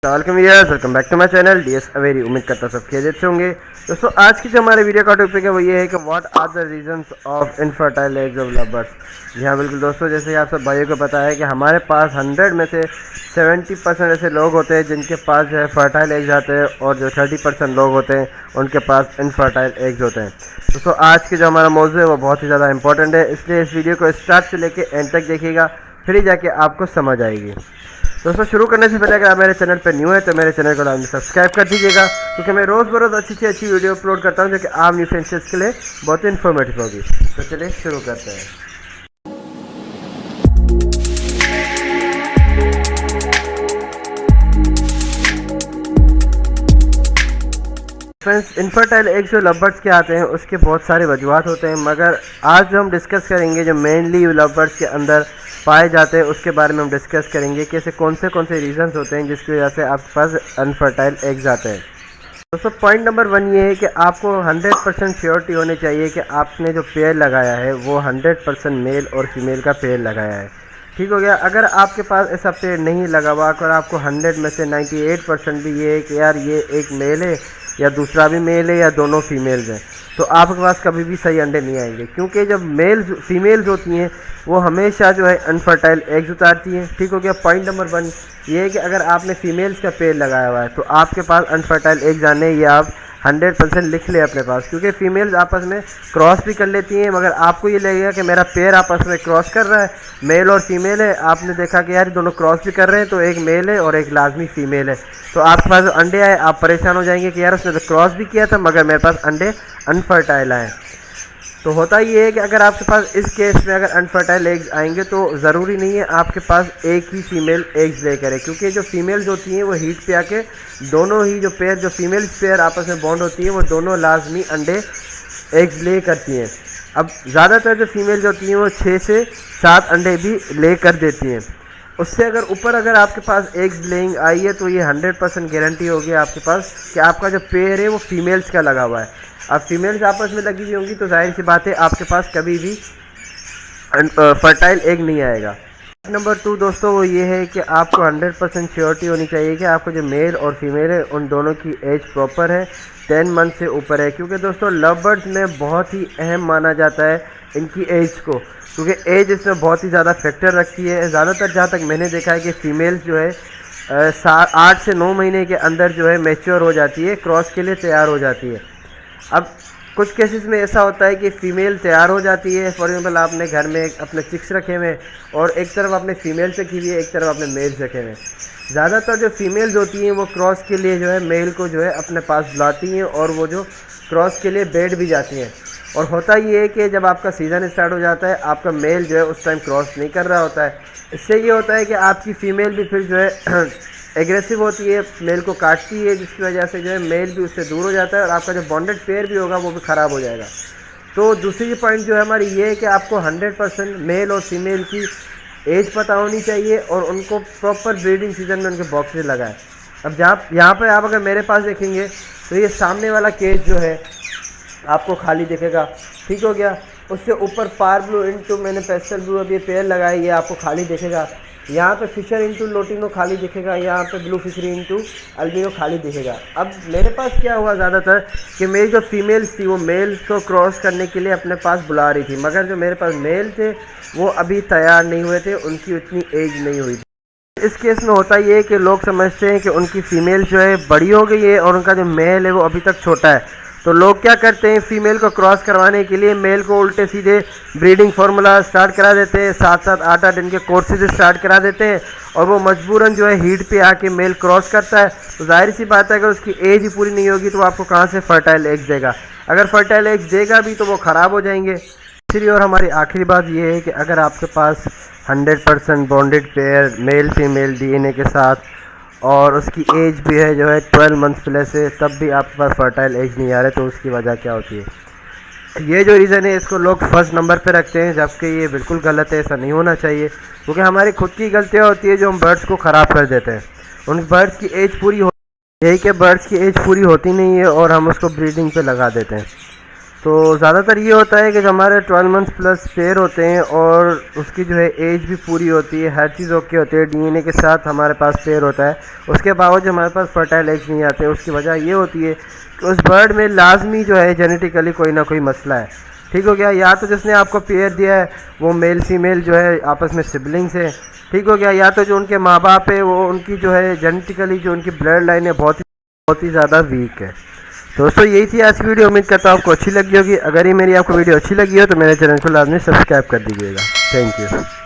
Welcome back to my channel DS Avery. उम्मीद करता सब खैरियत से होंगे। दोस्तों आज की जो हमारे वीडियो का टॉपिक है वो ये है कि what are the reasons of infertile eggs of love birds. जी हाँ बिल्कुल दोस्तों, जैसे आप सब भाइयों को पता है कि हमारे पास 100 में से 70% ऐसे लोग होते हैं जिनके पास जो है फर्टाइल एग्स आते हैं और जो 30% लोग होते हैं उनके पास इनफर्टाइल एग्स होते हैं। दोस्तों आज के जो हमारा मौजू है वो बहुत ही ज़्यादा इंपॉर्टेंट है, इसलिए इस वीडियो को स्टार्ट से लेकर एंड तक देखिएगा, फिर ही जाके आपको समझ आएगी। दोस्तों शुरू करने से पहले अगर आप मेरे चैनल पर न्यू है तो मेरे चैनल को लाइक सब्सक्राइब कर दीजिएगा, क्योंकि मैं रोज़ बरोज़ अच्छी से अच्छी वीडियो अपलोड करता हूं जो कि आप न्यू फ्रेंड्स के लिए बहुत ही इन्फॉर्मेटिव होगी। तो चलिए शुरू करते हैं। फ्रेंड्स, इनफर्टाइल एग्स जो लव बर्ड्स के आते हैं उसके बहुत सारे वजूहत होते हैं, मगर आज जो हम डिस्कस करेंगे जो मेनली लव बर्ड्स के अंदर पाए जाते हैं उसके बारे में हम डिस्कस करेंगे कि ऐसे कौन से रीजंस होते हैं जिसकी वजह से आपके पास अनफर्टाइल एग्स आते हैं। दोस्तों पॉइंट नंबर 1 ये है कि आपको 100% श्योरिटी होनी चाहिए कि आपने जो पेयर लगाया है वो 100% मेल और फीमेल का पेयर लगाया है। ठीक हो गया। अगर आपके पास ऐसा पेयर नहीं लगा हुआ और आपको 100 में से 98% भी ये है कि यार ये एक मेल है या दूसरा भी मेल है या दोनों फीमेल्स हैं, तो आपके पास कभी भी सही अंडे नहीं आएंगे, क्योंकि जब फीमेल्स होती हैं वो हमेशा जो है अनफर्टाइल एग्स उतारती हैं। ठीक हो गया। पॉइंट नंबर 1 ये है कि अगर आपने फीमेल्स का पेयर लगाया हुआ है तो आपके पास अनफर्टाइल एग्स आने ये आप 100% लिख ले अपने पास, क्योंकि फीमेल्स आपस में क्रॉस भी कर लेती हैं, मगर आपको ये लगेगा कि मेरा पेयर आपस में क्रॉस कर रहा है, मेल और फीमेल है। आपने देखा कि यार दोनों क्रॉस भी कर रहे हैं तो एक मेल है और एक लाजमी फीमेल है, तो आपके पास अंडे आए आप परेशान हो जाएंगे कि यार उसने तो क्रॉस भी किया था मगर मेरे पास अंडे अनफर्टाइल आए। तो होता ये है कि अगर आपके पास इस केस में अगर अनफर्टाइल एग्स आएंगे तो ज़रूरी नहीं है आपके पास एक ही फीमेल एग्स ले करें, क्योंकि जो फीमेल्स होती हैं वो हीट पे आके दोनों ही जो पेयर जो फीमेल्स पेयर आपस में बॉन्ड होती है वो दोनों लाजमी अंडे एग्स ले करती हैं। अब ज़्यादातर जो फीमेल्स होती हैं वो 6 से 7 अंडे भी ले कर देती हैं। उससे अगर ऊपर अगर आपके पास एग्स लेइंग आई है तो ये 100% गारंटी होगी आपके पास कि आपका जो पेयर है वो फीमेल्स का लगा हुआ है। अब फीमेल्स आपस में लगी हुई होंगी तो जाहिर सी बात है आपके पास कभी भी फर्टाइल एग नहीं आएगा। नंबर 2 दोस्तों वो ये है कि आपको 100% श्योरिटी होनी चाहिए कि आपको जो मेल और फीमेल है उन दोनों की एज प्रॉपर है, 10 मंथ से ऊपर है, क्योंकि दोस्तों लव बर्ड्स में बहुत ही अहम माना जाता है इनकी एज को, क्योंकि एज इसमें बहुत ही ज़्यादा फैक्टर रखती है। ज़्यादातर जहाँ तक मैंने देखा है कि फ़ीमेल्स जो है 8 से 9 महीने के अंदर जो है मैच्योर हो जाती है, क्रॉस के लिए तैयार हो जाती है। अब कुछ केसेस में ऐसा होता है कि फ़ीमेल तैयार हो जाती है, फॉर एग्जाम्पल आपने घर में अपने चिक्स रखे हुए और एक तरफ आपने फ़ीमेल से की हुई है, एक तरफ आपने मेल्स रखे हुए। ज़्यादातर जो फीमेल्स होती हैं वो क्रॉस के लिए जो है मेल को जो है अपने पास बुलाती हैं और वो जो क्रॉस के लिए बैठ भी जाती हैं। और होता ये है कि जब आपका सीज़न स्टार्ट हो जाता है आपका मेल जो है उस टाइम क्रॉस नहीं कर रहा होता है। इससे ये होता है कि आपकी फ़ीमेल भी फिर जो है एग्रेसिव होती है, मेल को काटती है, जिसकी वजह से जो है मेल भी उससे दूर हो जाता है और आपका जो बॉन्डेड पेयर भी होगा वो भी ख़राब हो जाएगा। तो दूसरी पॉइंट जो है हमारी ये है कि आपको 100% मेल और फीमेल की एज पता होनी चाहिए और उनको प्रॉपर ब्रीडिंग सीजन में उनके बॉक्सेस लगाएं। अब जहाँ यहाँ पर आप अगर मेरे पास देखेंगे तो ये सामने वाला केज जो है आपको खाली दिखेगा। ठीक हो गया। उससे ऊपर पार ब्लू इंटू मैंने पेस्टल ब्लू अभी पेयर लगाया, ये आपको खाली दिखेगा। यहाँ पे फिशर इंटू लोटिनो खाली दिखेगा, यहाँ पे ब्लू फिशरी इंटू अल्बिनो खाली दिखेगा। अब मेरे पास क्या हुआ ज़्यादातर कि मेरी जो फीमेल्स थी वो मेल को क्रॉस करने के लिए अपने पास बुला रही थी, मगर जो मेरे पास मेल थे वो अभी तैयार नहीं हुए थे, उनकी उतनी एज नहीं हुई थी। इस केस में होता ये है कि लोग समझते हैं कि उनकी फ़ीमेल जो है बड़ी हो गई है और उनका जो मेल है वो अभी तक छोटा है, तो लोग क्या करते हैं फीमेल को क्रॉस करवाने के लिए मेल को उल्टे सीधे ब्रीडिंग फार्मूला स्टार्ट करा देते हैं, 7-7 8-8 दिन के कोर्सेज स्टार्ट करा देते हैं और वो मजबूरन जो है हीट पे आके मेल क्रॉस करता है। तो जाहिर सी बात है अगर उसकी एज ही पूरी नहीं होगी तो वो आपको कहाँ से फर्टाइल एग्स देगा। अगर फर्टाइल एग्स देगा भी तो वो ख़राब हो जाएंगे। दूसरी और हमारी आखिरी बात ये है कि अगर आपके पास 100% bonded pair male female DNA के साथ और उसकी एज भी है जो है 12 मंथ प्लस है, तब भी आपके पास फर्टाइल एज नहीं आ रहे, तो उसकी वजह क्या होती है? ये जो रीज़न है इसको लोग फर्स्ट नंबर पे रखते हैं, जबकि ये बिल्कुल गलत है, ऐसा नहीं होना चाहिए, क्योंकि हमारी खुद की गलतियाँ होती है जो हम बर्ड्स को ख़राब कर देते हैं। उन बर्ड्स की एज पूरी हो यही कि बर्ड्स की एज पूरी होती नहीं है और हम उसको ब्रीडिंग पे लगा देते हैं। तो ज़्यादातर ये होता है कि जो हमारे 12 मंथ्स प्लस पेयर होते हैं और उसकी जो है एज भी पूरी होती है, हर चीज़ ओके होती है, डीएनए के साथ हमारे पास पेयर होता है, उसके बावजूद हमारे पास फर्टाइल एग्स नहीं आते। उसकी वजह ये होती है कि उस बर्ड में लाजमी जो है जेनेटिकली कोई ना कोई मसला है। ठीक हो गया, या तो जिसने आपको पेयर दिया है वो मेल फीमेल जो है आपस में सिबलिंग्स है। ठीक हो गया, या तो जो उनके माँ बाप है वो उनकी जो है जेनेटिकली जो उनकी ब्लड लाइन है बहुत ही ज़्यादा वीक है। दोस्तों यही थी आज की वीडियो, उम्मीद करता हूँ आपको अच्छी लगी होगी। अगर ये मेरी आपको वीडियो अच्छी लगी हो तो मेरे चैनल को लाजमी सब्सक्राइब कर दीजिएगा। Thank you.